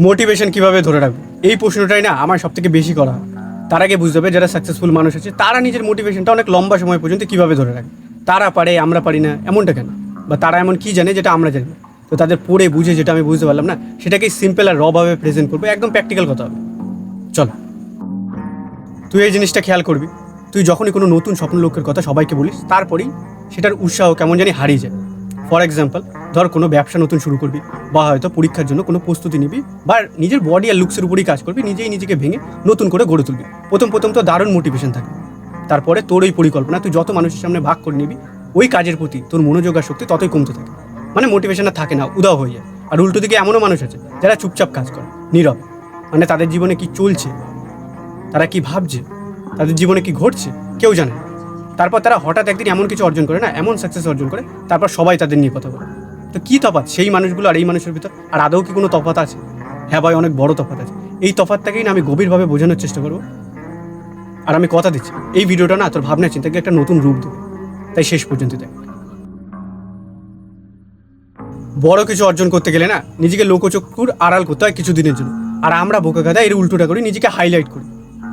Motivation কিভাবে ধরে রাখবো, এই প্রশ্নটাই না আমার সব থেকে বেশি করা হয়। তার আগে বুঝতে হবে যারা সাকসেসফুল মানুষ আছে তারা নিজের মোটিভেশনটা অনেক লম্বা সময় পর্যন্ত কীভাবে ধরে রাখে। তারা পারে, আমরা পারি না, এমনটা কেন? বা তারা এমন কী জানে যেটা আমরা জানি না? তো তাদের পড়ে বুঝে যেটা আমি বুঝতে পারলাম না সেটাকেই সিম্পল আর রভাবে প্রেজেন্ট করবো, একদম প্র্যাকটিক্যাল কথা হবে। চল, তুই এই জিনিসটা খেয়াল করবি, তুই যখনই কোনো নতুন স্বপ্ন লক্ষ্যের কথা সবাইকে বলিস তারপরেই সেটার উৎসাহ কেমন জানি হারিয়ে যায়। ফর এক্সাম্পল, ধর কোনো ব্যবসা নতুন শুরু করবি, বা হয়তো পরীক্ষার জন্য কোনো প্রস্তুতি নিবি, বা নিজের বডি আর লুকসের উপরই কাজ করবি, নিজেই নিজেকে ভেঙে নতুন করে গড়ে তুলবি। প্রথম প্রথম তো দারুণ মোটিভেশন থাকে, তারপরে তোর ওই পরিকল্পনা তুই যত মানুষের সামনে ভাগ করে নিবি, ওই কাজের প্রতি তোর মনোযোগ আর শক্তি ততই কমতে থাকে। মানে মোটিভেশনটা থাকে না, উদাও হয়ে যায়। আর উল্টো দিকে এমনও মানুষ আছে যারা চুপচাপ কাজ করে, নীরব। মানে তাদের জীবনে কি চলছে, তারা কি ভাবছে, তাদের জীবনে কি ঘটছে কেউ জানে না। তারপর তারা হঠাৎ একদিন এমন কিছু অর্জন করে না, এমন সাকসেস অর্জন করে, তারপর সবাই তাদের নিয়ে কথা বলে। তো কী তফাৎ সেই মানুষগুলো আর এই মানুষের ভিতর? আর আদৌ কি কোনো তফাৎ আছে? হ্যাঁ ভাই, অনেক বড় তফাৎ আছে। এই তফাৎটাকেই না আমি গভীরভাবে বোঝানোর চেষ্টা করবো। আর আমি কথা দিচ্ছি, এই ভিডিওটা না তোর ভাবনা চিন্তাকে একটা নতুন রূপ দেবে। তাই শেষ পর্যন্ত দেখ। বড় কিছু অর্জন করতে গেলে না নিজেকে লোকচক্ষুর আড়াল করতে হয় কিছু দিনের জন্য। আর আমরা বোকা গাদা এর উল্টোটা করি, নিজেকে হাইলাইট করি।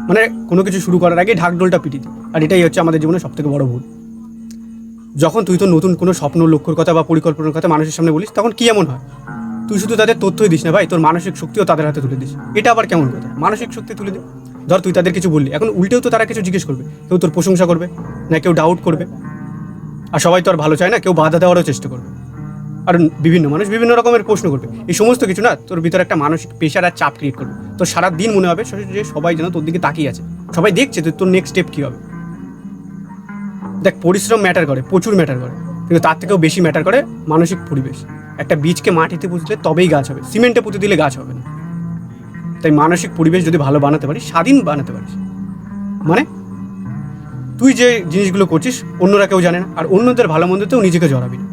মানে কোনো কিছু শুরু করার আগে ঢাকঢোলটা পিটিয়ে দিই। আর এটাই হচ্ছে আমাদের জীবনে সবথেকে বড় ভুল। যখন তুই তো নতুন কোনো স্বপ্ন লক্ষ্যর কথা বা পরিকল্পনার কথা মানুষের সামনে বলিস, তখন কি এমন হয়? তুই শুধু তাদের তথ্যই দিস না ভাই, তোর মানসিক শক্তিও তাদের হাতে তুলে দিস। এটা আবার কেমন কথা? মানসিক শক্তি তুলে দে। ধর তুই তাদের কিছু বললি, এখন উল্টেও তো তারা কিছু জিজ্ঞেস করবে। কেউ তোর প্রশংসা করবে, না কেউ ডাউট করবে। আর সবাই তো আর ভালো চায় না, কেউ বাধা দেওয়ারও চেষ্টা করবে। আর বিভিন্ন মানুষ বিভিন্ন রকমের প্রশ্ন করবে। এই সমস্ত কিছু না তোর ভিতরে একটা মানসিক প্রেশার আর চাপ ক্রিয়েট করবে। তো সারা দিন মনে হবে যে সবাই যেন তোর দিকে তাকিয়ে আছে, সবাই দেখছে তোর নেক্সট স্টেপ কী হবে। দেখ, পরিশ্রম ম্যাটার করে, প্রচুর ম্যাটার করে, কিন্তু তার থেকেও বেশি ম্যাটার করে মানসিক পরিবেশ। একটা বীজকে মাটিতে পুঁতলে তবেই গাছ হবে, সিমেন্টে পুঁতে দিলে গাছ হবে না। তাই মানসিক পরিবেশ যদি ভালো বানাতে পারিস, স্বাধীন বানাতে পারিস, মানে তুই যে জিনিসগুলো করছিস অন্যরা কেউ জানে না, আর অন্যদের ভালো মন্দতেও নিজেকে জড়াবি না।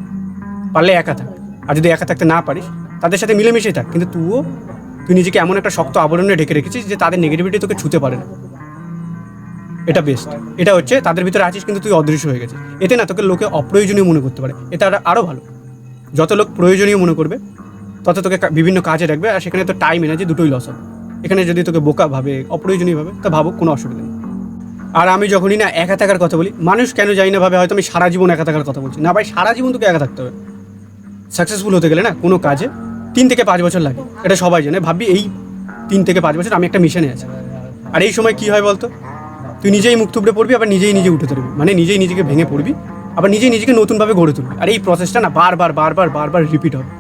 পারলে একা থাক, আর যদি একা থাকতে না পারিস তাদের সাথে মিলেমিশেই থাক, কিন্তু তুই নিজেকে এমন একটা শক্ত আবরণে ঢেকে রেখেছিস যে তাদের নেগেটিভিটি তোকে ছুতে পারে না। এটা বেস্ট। এটা হচ্ছে তাদের ভিতরে আছিস কিন্তু তুই অদৃশ্য হয়ে গেছিস। এতে না তোকে লোকে অপ্রয়োজনীয় মনে করতে পারে, এটা আরও ভালো। যত লোক প্রয়োজনীয় মনে করবে তত তোকে বিভিন্ন কাজে রাখবে, আর সেখানে তো টাইম এনার্জি দুটোই লস হবে। এখানে যদি তোকে বোকা ভাবে, অপ্রয়োজনীয় ভাবে, তা ভাবুক, কোনো অসুবিধা নেই। আর আমি যখনই না একা থাকার কথা বলি, মানুষ কেন জানি না ভাবে হয়তো আমি সারা জীবন একা থাকার কথা বলছি। না ভাই, সারা জীবন তোকে একা থাকতে হবে। সাকসেসফুল হতে গেলে না কোনো কাজে 3 থেকে 5 বছর লাগে, এটা সবাই জানে। ভাববি এই 3 থেকে 5 বছর আমি একটা মিশনে আছি। আর এই সময় কী হয় বলতো? তুই নিজেই মুখ থুবড়ে পড়বি, আবার নিজেই নিজে উঠে ধরবি, মানে নিজেই নিজেকে ভেঙে পড়বি, আবার নিজেই নিজেকে নতুনভাবে গড়ে তুলবি। আর এই প্রসেসটা না বারবার রিপিট হবে।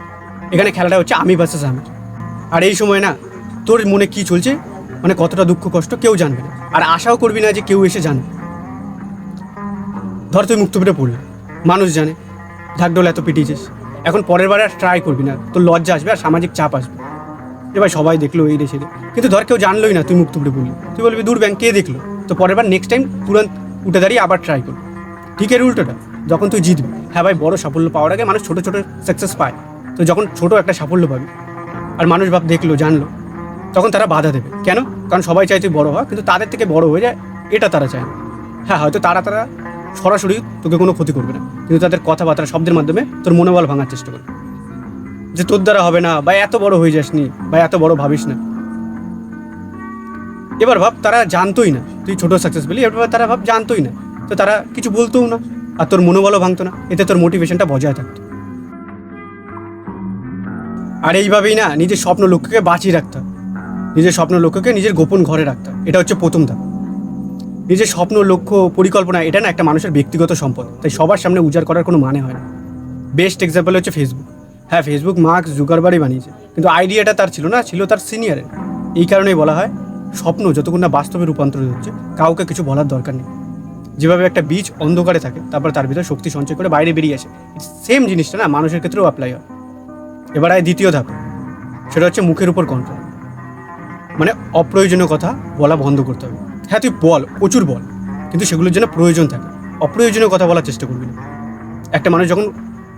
এখানে খেলাটা হচ্ছে আমি ভার্সেস আমি। আর এই সময় না তোর মনে কী চলছে, মানে কতটা দুঃখ কষ্ট কেউ জানবে না, আর আশাও করবি না যে কেউ এসে জানে। ধর তুই মুখ থুবড়ে পড়লি, মানুষ জানে, ঢাকঢোল এত পিটিয়েছিস, এখন পরের বার আর ট্রাই করবি না, তোর লজ্জা আসবে আর সামাজিক চাপ আসবে। এবার সবাই দেখলো এই রে সেরে, কিন্তু ধর কেউ জানলোই না তুই মুখ থুবড়ে পড়লি, তুই বলবি দূর ব্যাংক, কে দেখলো? তো পরের বার নেক্সট টাইম তুরন্ত উঠে দাঁড়িয়ে আবার ট্রাই করবি। ঠিক এর উল্টোটা, যখন তুই জিতবি, হ্যাঁ ভাই, বড় সাফল্য পাওয়ার আগে মানুষ ছোটো ছোটো সাকসেস পায়। তো যখন ছোটো একটা সাফল্য পাবি আর মানুষ দেখলো, জানলো, তখন তারা বাধা দেবে। কেন? কারণ সবাই চায় তুই বড় হওয়া, কিন্তু তাদের থেকে বড় হয়ে যায় এটা তারা চায় না। হ্যাঁ, হয়তো তারা সরাসরি তোকে কোনো ক্ষতি করবে না, কিন্তু তাদের কথাবার্তা, শব্দের মাধ্যমে তোর মনোবল ভাঙার চেষ্টা করবে, যে তোর দ্বারা হবে না, বা এত বড় হয়ে যাসনি, বা এত বড় ভাবিস না। এবার ভাব, তারা জানতোই না তুই ছোটো সাকসেস পেলি, এবার তারা জানতোই না, তো তারা কিছু বলতোও না, আর তোর মনোবলও ভাঙতো না, এতে তোর মোটিভেশনটা বজায় থাকতো। আর এইভাবেই না নিজের স্বপ্ন লক্ষ্যকে বাঁচিয়ে রাখতে হবে, নিজের স্বপ্ন লক্ষ্যকে নিজের গোপন ঘরে রাখতে হবে। এটা হচ্ছে প্রথম ধাপ। নিজের স্বপ্ন লক্ষ্য পরিকল্পনা, এটা না একটা মানুষের ব্যক্তিগত সম্পদ, তাই সবার সামনে উজাড় করার কোনো মানে হয় না। বেস্ট এক্সাম্পল হচ্ছে ফেসবুক। হ্যাঁ, ফেসবুক মার্ক জুকারবার্গই বানিয়েছে, কিন্তু আইডিয়াটা তার ছিল না, ছিল তার সিনিয়রের। এই কারণেই বলা হয় স্বপ্ন যতক্ষণ না বাস্তবে রূপান্তরিত হচ্ছে কাউকে কিছু বলার দরকার নেই। যেভাবে একটা বীজ অন্ধকারে থাকে, তারপর তার ভিতরে শক্তি সঞ্চয় করে বাইরে বেরিয়ে আসে, সেম জিনিসটা না মানুষের ক্ষেত্রেও অ্যাপ্লাই হয়। এবার দ্বিতীয় ধাপ, সেটা হচ্ছে মুখের উপর কন্ট্রোল। মানে অপ্রয়োজনীয় কথা বলা বন্ধ করতে হবে। হ্যাঁ, তুই বল, প্রচুর বল, কিন্তু সেগুলোর জন্য প্রয়োজন থাকে। অপ্রয়োজনীয় কথা বলার চেষ্টা করবি না। একটা মানুষ যখন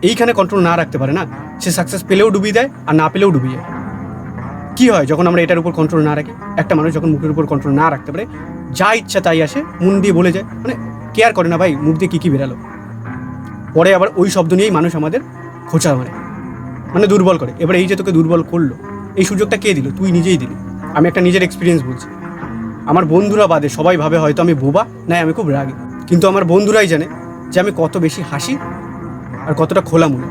এইখানে কন্ট্রোল না রাখতে পারে না, সে সাকসেস পেলেও ডুবিয়ে দেয়, আর না পেলেও ডুবিয়ে যায়। কী হয় যখন আমরা এটার উপর কন্ট্রোল না রাখি? একটা মানুষ যখন মুখের উপর কন্ট্রোল না রাখতে পারে, যা ইচ্ছা তাই আসে, মন দিয়ে বলে যায়, মানে কেয়ার করে না ভাই মুখ দিয়ে কী বেরালো। পরে আবার ওই শব্দ নিয়েই মানুষ আমাদের খোঁচা মারে, মানে দুর্বল করে। এবার এই যে তোকে দুর্বল করলো, এই সুযোগটা কে দিল? তুই নিজেই দিলি। আমি একটা নিজের এক্সপিরিয়েন্স বলছি। আমার বন্ধুরা বাদে সবাই ভাবে হয়তো আমি বোবা, না আমি খুব রাগী, কিন্তু আমার বন্ধুরাই জানে যে আমি কত বেশি হাসি আর কতটা খোলা মনে।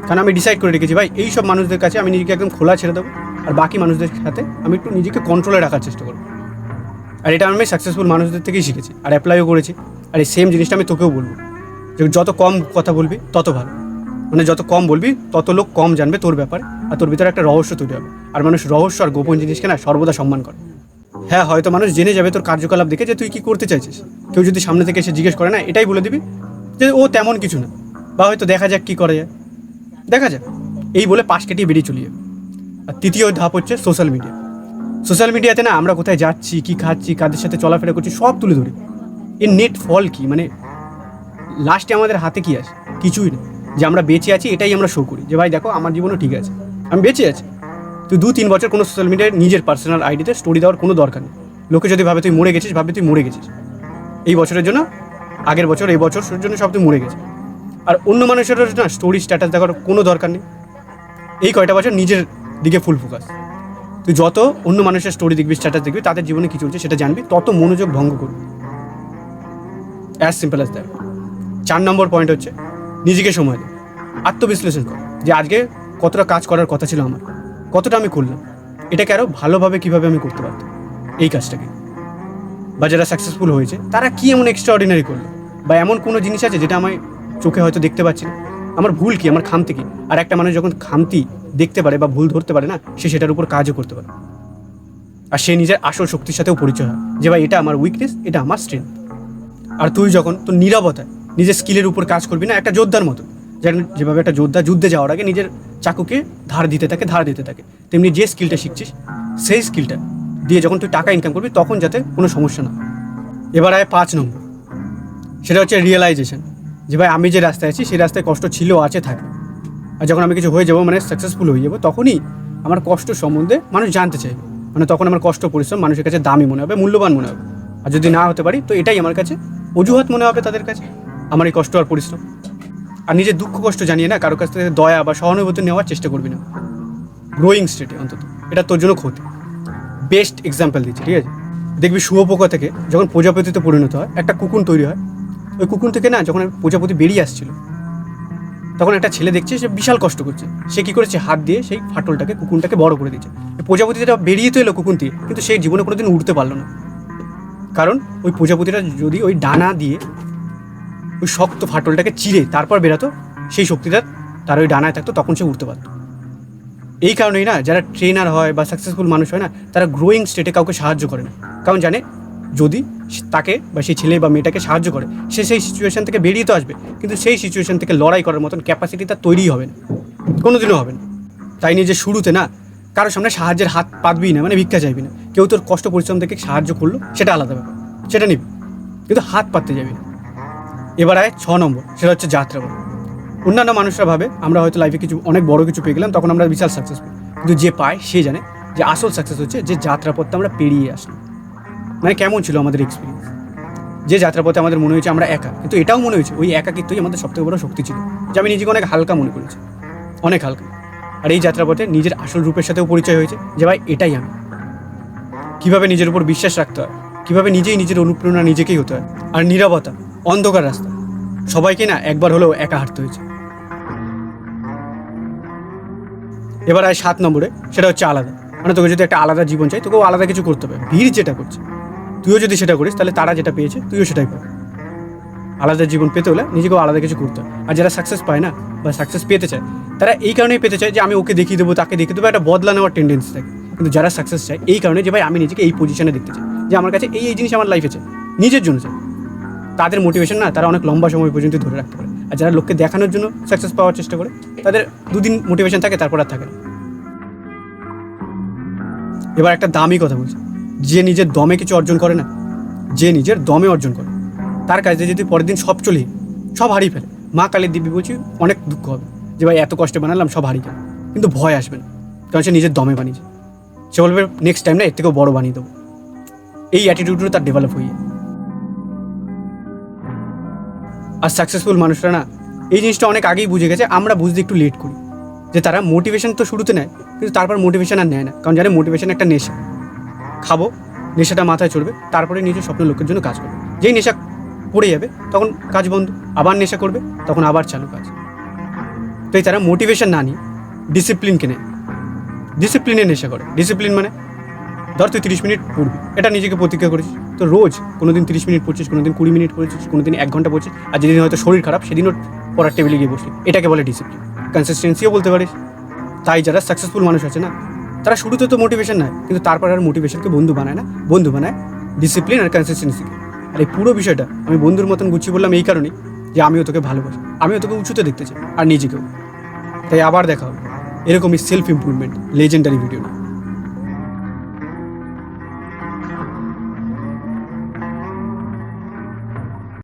কারণ আমি ডিসাইড করে রেখেছি ভাই, এই সব মানুষদের কাছে আমি নিজেকে একদম খোলা ছেড়ে দেবো, আর বাকি মানুষদের সাথে আমি একটু নিজেকে কন্ট্রোলে রাখার চেষ্টা করবো। আর এটা আমি সাকসেসফুল মানুষদের থেকেই শিখেছি আর অ্যাপ্লাইও করেছি। আর এই সেম জিনিসটা আমি তোকেও বলবো, যে যত কম কথা বলবি তত ভালো। মানে যত কম বলবি তত লোক কম জানবে তোর ব্যাপারে, আর তোর ভিতরে একটা রহস্য তৈরি হবে। আর মানুষ রহস্য আর গোপন জিনিসকে না সর্বদা সম্মান করে। হ্যাঁ, হয়তো মানুষ জেনে যাবে তোর কার্যকলাপ দেখে যে তুই কী করতে চাইছিস। কেউ যদি সামনে থেকে এসে জিজ্ঞেস করে না, এটাই বলে দিবি যে ও তেমন কিছু না, বা হয়তো দেখা যাক কী করা যায়, দেখা যাক, এই বলে পাশ কেটিয়ে বেরিয়ে চলে যাবে। আর তৃতীয় ধাপ হচ্ছে সোশ্যাল মিডিয়া। সোশ্যাল মিডিয়াতে না আমরা কোথায় যাচ্ছি, কী খাচ্ছি, কাদের সাথে চলাফেরা করছি সব তুলে ধরি। এর নেট ফল কী? মানে লাস্টে আমাদের হাতে কী আছে? কিছুই নেই। যে আমরা বেঁচে আছি এটাই আমরা শো করি, যে ভাই দেখো আমার জীবনও ঠিক আছে, আমি বেঁচে আছি। তুই 2-3 বছর কোনো সোশ্যাল মিডিয়ায় নিজের পার্সোনাল আইডিতে স্টোরি দেওয়ার কোনো দরকার নেই। লোকে যদি ভাবে তুই মরে গেছিস, ভাবে তুই মরে গেছিস। এই বছরের জন্য, আগের বছর, এই বছরের জন্য সব তুই মরে গেছিস। আর অন্য মানুষের না স্টোরি স্ট্যাটাস দেখার কোনো দরকার নেই। এই কয়টা বছর নিজের দিকে ফুল ফোকাস। তুই যত অন্য মানুষের স্টোরি দেখবি, স্ট্যাটাস দেখবি, তাদের জীবনে কী চলছে সেটা জানবি, তত মনোযোগ ভঙ্গ করবি। As simple as that. 4 number point হচ্ছে নিজেকে সময় দে, আত্মবিশ্লেষণ কর যে আজকে কতটা কাজ করার কথা ছিল আমার, কতটা আমি করলাম, এটাকে আরও ভালোভাবে কীভাবে আমি করতে পারতাম এই কাজটাকে। বা যারা সাকসেসফুল হয়েছে তারা কী এমন এক্সট্রা অর্ডিনারি করলো, বা এমন কোনো জিনিস আছে যেটা আমি চোখে হয়তো দেখতে পাচ্ছি না। আমার ভুল কী, আমার খামতি কী? আর একটা মানুষ যখন খামতি দেখতে পারে বা ভুল ধরতে পারে না, সে সেটার উপর কাজও করতে পারে। আর সে নিজের আসল শক্তির সাথেও পরিচয় হয়, যে ভাই এটা আমার উইকনেস, এটা আমার স্ট্রেংথ। আর তুই যখন তোর নীরবতায় নিজের স্কিলের উপর কাজ করবি না, একটা যোদ্ধার মতো, যেভাবে একটা যোদ্ধা যুদ্ধে যাওয়ার আগে নিজের চাকুকে ধার দিতে থাকে, তেমনি যে স্কিলটা শিখছিস সেই স্কিলটা দিয়ে যখন তুই টাকা ইনকাম করবি তখন যাতে কোনো সমস্যা না। এবার আয় 5 নম্বর, সেটা হচ্ছে রিয়েলাইজেশন, যে ভাই আমি যে রাস্তায় আছি সেই রাস্তায় কষ্ট ছিল, আছে, থাকে। আর যখন আমি কিছু হয়ে যাবো, মানে সাকসেসফুল হয়ে যাবো, তখনই আমার কষ্ট সম্বন্ধে মানুষ জানতে চাইবে। মানে তখন আমার কষ্ট পরিশ্রম মানুষের কাছে দামি মনে হবে, মূল্যবান মনে হবে। আর যদি না হতে পারি তো এটাই আমার কাছে অজুহাত মনে হবে তাদের কাছে, আমার এই কষ্ট আর পরিশ্রম। আর নিজের দুঃখ কষ্ট জানিয়ে না কারো কাছ থেকে দয়া বা সহানুভূতি নেওয়ার চেষ্টা করবি না, গ্রোয়িং স্টেটে অন্তত। এটা তোর জন্য ক্ষতি। বেস্ট এক্সাম্পল দিচ্ছি, ঠিক আছে? দেখবি শুয়োপোকা থেকে যখন প্রজাপতিতে পরিণত হয়, একটা কুকুর তৈরি হয়। ওই কুকুর থেকে না যখন প্রজাপতি বেরিয়ে আসছিল, তখন একটা ছেলে দেখছে সে বিশাল কষ্ট করছে। সে কী করেছে? হাত দিয়ে সেই ফাটলটাকে, কুকুরটাকে বড় করে দিচ্ছে। প্রজাপতিটা বেরিয়ে তো এলো কুকুর দিয়ে, কিন্তু সেই জীবনে কোনোদিন উঠতে পারলো না। কারণ ওই প্রজাপতিটা যদি ওই ডানা দিয়ে ওই শক্ত ফাটলটাকে চিরে তারপর বেরাতো, সেই শক্তিটা তার ওই ডানায় থাকতো, তখন সে উঠতে পারতো। এই কারণেই না যারা ট্রেনার হয় বা সাকসেসফুল মানুষ হয় না, তারা গ্রোয়িং স্টেটে কাউকে সাহায্য করে না। কারণ জানে যদি তাকে বা সেই ছেলে বা মেয়েটাকে সাহায্য করে, সে সেই সিচুয়েশান থেকে বেরিয়ে তো আসবে, কিন্তু সেই সিচুয়েশান থেকে লড়াই করার মতন ক্যাপাসিটি তার তৈরিই হবে না, কোনোদিনও হবে না। তাই নিয়ে যে শুরুতে না কারোর সামনে সাহায্যের হাত পাতবি না, মানে ভিক্ষা চাইবি না। কেউ তোর কষ্ট পরিশ্রম থেকে সাহায্য করলো, সেটা আলাদা ব্যাপার, সেটা নিবি, কিন্তু হাত পাততে যাবি না। এবার আয় 6 নম্বর, সেটা হচ্ছে যাত্রাপথ। অন্যান্য মানুষরা ভাবে আমরা হয়তো লাইফে কিছু অনেক বড় কিছু পেয়ে গেলাম, তখন আমরা বিশাল সাকসেসফুল। কিন্তু যে পায় সে জানে যে আসল সাকসেস হচ্ছে যে যাত্রাপথটা আমরা পেরিয়ে আসলাম। মানে কেমন ছিল আমাদের এক্সপিরিয়েন্স, যে যাত্রাপথে আমাদের মনে হয়েছে আমরা একা, কিন্তু এটাও মনে হয়েছে ওই একাকিত্বই আমাদের সবথেকে বড় শক্তি ছিল, যে আমি নিজেকে অনেক হালকা মনে করেছি, অনেক হালকা। আর এই যাত্রাপথে নিজের আসল রূপের সাথেও পরিচয় হয়েছে, যে ভাই এটাই আমি। কীভাবে নিজের উপর বিশ্বাস রাখতে হয়, কীভাবে নিজেই নিজের অনুপ্রেরণা নিজেকেই হতে হয়। আর নীরবতা, অন্ধকার রাস্তা, সবাইকে না একবার হলেও একা হাঁটতে হয়েছে। এবার আয় 7 নম্বরে, সেটা হচ্ছে আলাদা। মানে তোকে যদি একটা আলাদা জীবন চাই, তোকেও আলাদা কিছু করতে হবে। ভিড় যেটা করছে তুইও যদি সেটা করিস, তাহলে তারা যেটা পেয়েছে তুইও সেটাই পাবি। আলাদা জীবন পেতে হলে নিজেকেও আলাদা কিছু করতে হয়। আর যারা সাকসেস পায় না বা সাকসেস পেতে চায়, তারা এই কারণেই পেতে চায় যে আমি ওকে দেখিয়ে দেবো, তাকে দেখিয়ে দেবো, একটা বদলা নেওয়ার টেন্ডেন্সি থাকে। কিন্তু যারা সাকসেস চায় এই কারণে যে ভাই আমি নিজেকে এই পজিশনে দেখতে চাই, যে আমার কাছে এই জিনিস আমার লাইফে চাই, নিজের জন্য চাই। তাদের মোটিভেশন না তারা অনেক লম্বা সময় পর্যন্ত ধরে রাখতে পারে। আর যারা লোককে দেখানোর জন্য সাকসেস পাওয়ার চেষ্টা করে, তাদের 2 দিন মোটিভেশন থাকে, তারপর আর থাকে না। এবার একটা দামি কথা বলছি, যে নিজের দমে কিছু অর্জন করে না, যে নিজের দমে অর্জন করে, তার কাজে যদি পরের দিন সব হারিয়ে ফেলে, মা কালীর দিব্যি বলছি অনেক দুঃখ হবে যে ভাই এত কষ্টে বানালাম, সব হারিয়ে গেল। কিন্তু ভয় আসবে না, কারণ সে নিজের দমে বানিয়েছে। সে বলবে নেক্সট টাইম না এর থেকেও বড় বানিয়ে দেবো। এই অ্যাটিটিউডগুলো তার ডেভেলপ হয়ে যায়। আর সাকসেসফুল মানুষরা না এই জিনিসটা অনেক আগেই বুঝে গেছে, আমরা বুঝতে একটু লেট করি। যে তারা মোটিভেশন তো শুরুতে নেয়, কিন্তু তারপর মোটিভেশন আর নেয় না, কারণ জানে মোটিভেশন একটা নেশা। খাবো, নেশাটা মাথায় চড়বে, তারপরে নিজের স্বপ্নের লোকের জন্য কাজ করবে। যেই নেশা পড়ে যাবে তখন কাজ বন্ধ, আবার নেশা করবে, তখন আবার চালু কাজ। তো এই তারা মোটিভেশন না নিয়ে ডিসিপ্লিনকে নেয়, ডিসিপ্লিনে নেশা করে। ডিসিপ্লিন মানে ধর তুই 30 মিনিট পড়বি, এটা নিজেকে প্রতিজ্ঞা করেছিস, তো রোজ কোনো দিন 30 মিনিট পড়ছিস, কোনো দিন 20 মিনিট পড়ছিস, কোনো দিন 1 ঘন্টা পড়ছিস, আর যেদিন হয়তো শরীর খারাপ সেদিনও পড়ার টেবিলে গিয়ে বসলি, এটাকে বলে ডিসিপ্লিন। কনসিস্টেন্সিও বলতে পারিস। তাই যারা সাকসেসফুল মানুষ আছে না, তারা শুরুতে তো মোটিভেশন নেয়, কিন্তু তারপর আর মোটিভেশনকে বন্ধু বানায় না, বন্ধু বানায় ডিসিপ্লিন আর কনসিস্টেন্সিকে। আর এই পুরো বিষয়টা আমি বন্ধুর মতন গুছিয়ে বললাম এই কারণেই যে আমিও তোকে ভালোবাসি, আমিও তোকে উঁচুতে দেখতে চাই, আর নিজেকেও। তাই আবার দেখা হবে এরকমই সেলফ ইমপ্রুভমেন্ট লেজেন্ডারি ভিডিও নিয়ে।